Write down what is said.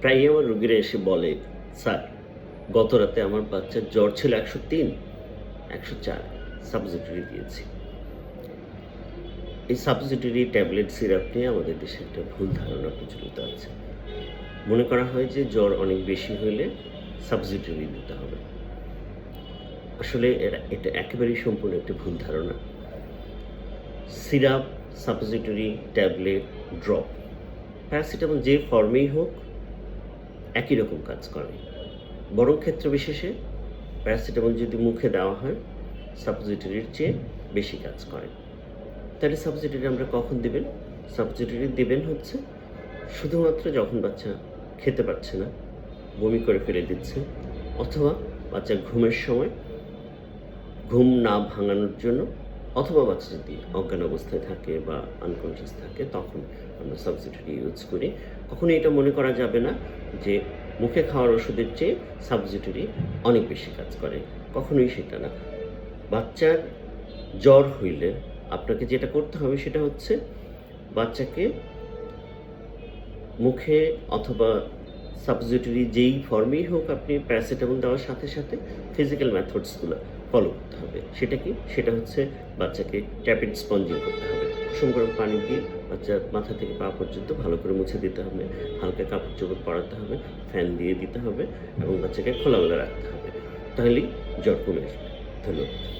প্রায়ই আমার রোগীরা এসে বলে, "স্যার, গত রাতে আমার বাচ্চার জ্বর ছিল ১০৩, ১০৪, সাপোজিটরি দিয়েছি।" এই সাপোজিটরি ট্যাবলেট সিরাপ নিয়ে আমাদের দেশে একটা ভুল ধারণা প্রচলিত আছে। মনে করা হয় যে জ্বর অনেক বেশি হইলে সাপোজিটরি দিতে হবে। আসলে এটা একেবারেই সম্পূর্ণ একটা ভুল ধারণা। Syrup, suppository, tablet, drop, paracetamol যে ফর্মেই হোক একই রকম কাজ করে। বরং ক্ষেত্র বিশেষে প্যারাসিটামল যদি মুখে দেওয়া হয় সাপোজিটরির চেয়ে বেশি কাজ করে। তাহলে সাপোজিটরি আমরা কখন দিবেন? সাপোজিটরি দিবেন হচ্ছে শুধুমাত্র যখন বাচ্চা খেতে পারছে না, বমি করে ফেলে দিচ্ছে, অথবা বাচ্চা ঘুমের সময় ঘুম না ভাঙানোর জন্য, অথবা বাচ্চা যদি অজ্ঞান অবস্থায় থাকে বা আনকনসিয়াস থাকে তখন আমরা সাবস্টিটিউট ইউজ করি। কখনোই এটা মনে করা যাবে না যে মুখে খাওয়ার ওষুধের চেয়ে সাবস্টিটিউটই অনেক বেশি কাজ করে। কখনোই সেটা না। বাচ্চার জ্বর হইলে আপনাকে যেটা করতে হবে সেটা হচ্ছে বাচ্চাকে মুখে অথবা সাপোজিটরি যেই ফর্মেই হোক আপনি প্যারাসিটামল দেওয়ার সাথে সাথে ফিজিক্যাল মেথডসগুলো ফলো করতে হবে। সেটা কি? সেটা হচ্ছে বাচ্চাকে ট্যাপিড স্পঞ্জিং করতে হবে। কুসুম গরম পানি দিয়ে বাচ্চার মাথা থেকে পা পর্যন্ত ভালো করে মুছে দিতে হবে, হালকা কাপড়-চোপড় পরাতে হবে, ফ্যান দিয়ে দিতে হবে এবং বাচ্চাকে খোলামেলা রাখতে হবে। তাহলেই জ্বর কমে আসবে। ধন্যবাদ।